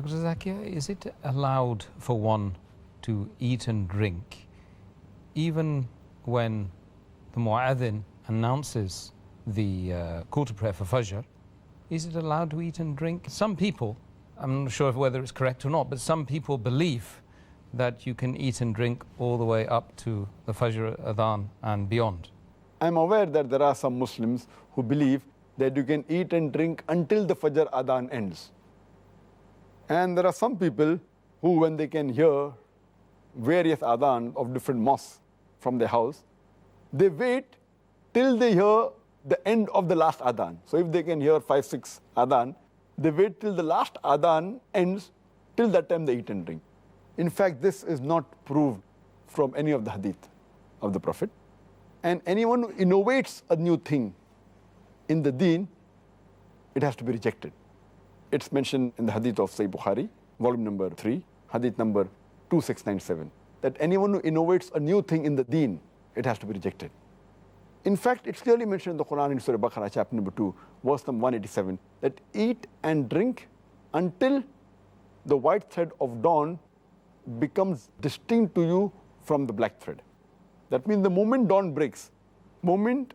Dr. Zakir, is it allowed for one to eat and drink even when the mu'adhin announces the call to prayer for Fajr? Is it allowed to eat and drink? Some people, I'm not sure whether it's correct or not, but some people believe that you can eat and drink all the way up to the Fajr Adhaan and beyond. I'm aware that there are some Muslims who believe that you can eat and drink until the Fajr Adhaan ends. And there are some people who, when they can hear various adhan of different mosques from their house, they wait till they hear the end of the last adhan. So if they can hear 5, 6 adhan, they wait till the last adhan ends, till that time they eat and drink. In fact, this is not proved from any of the hadith of the Prophet. And anyone who innovates a new thing in the deen, it has to be rejected. It's mentioned in the hadith of Sahih Bukhari, volume number 3, hadith number 2697, that anyone who innovates a new thing in the deen, it has to be rejected. In fact, it's clearly mentioned in the Quran in Surah Baqarah, chapter number 2, verse number 187, that eat and drink until the white thread of dawn becomes distinct to you from the black thread. That means the moment dawn breaks, moment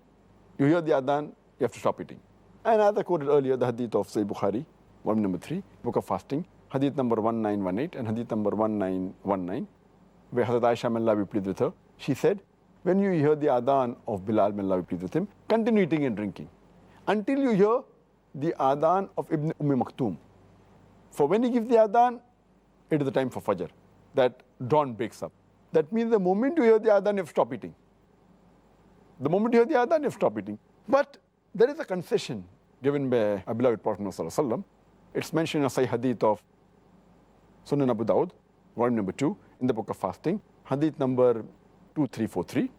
you hear the adhan, you have to stop eating. And as I quoted earlier, the hadith of Sahih Bukhari, volume number 3, book of fasting, hadith number 1918 and hadith number 1919, where Hazrat Aisha, may Allah be pleased with her, she said, when you hear the adhan of Bilal, may Allah be pleased with him, continue eating and drinking until you hear the adhan of Ibn Maktoum. For when he gives the adhan, it is the time for Fajr, that dawn breaks up. That means the moment you hear the adhan, you have to stop eating. The moment you hear the adhan, you have to stop eating. But there is a concession given by our beloved Prophet ﷺ. It's mentioned in a Sahih hadith of Sunan Abu Dawud, volume number 2, in the book of fasting, hadith number 2343,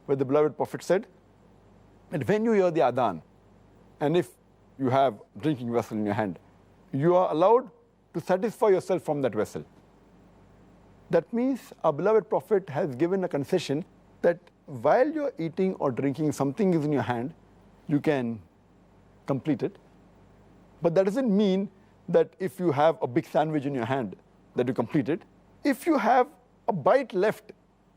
where the beloved Prophet said that when you hear the adhan, and if you have drinking vessel in your hand, you are allowed to satisfy yourself from that vessel. That means our beloved Prophet has given a concession that while you're eating or drinking, something is in your hand, you can complete it. But that doesn't mean that if you have a big sandwich in your hand, that you complete it. If you have a bite left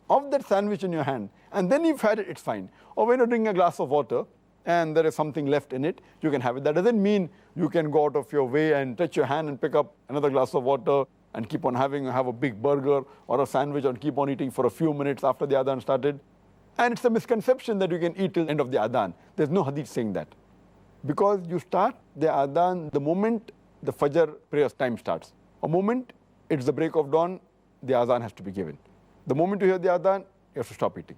of that sandwich in your hand, and then you've had it, it's fine. Or when you're drinking a glass of water, and there is something left in it, you can have it. That doesn't mean you can go out of your way and touch your hand and pick up another glass of water and keep on have a big burger or a sandwich and keep on eating for a few minutes after the adhan started. And it's a misconception that you can eat till the end of the adhan. There's no hadith saying that. Because you start the adhan the moment the Fajr prayer time starts. A moment it's the break of dawn, the adhan has to be given. The moment you hear the adhan, you have to stop eating.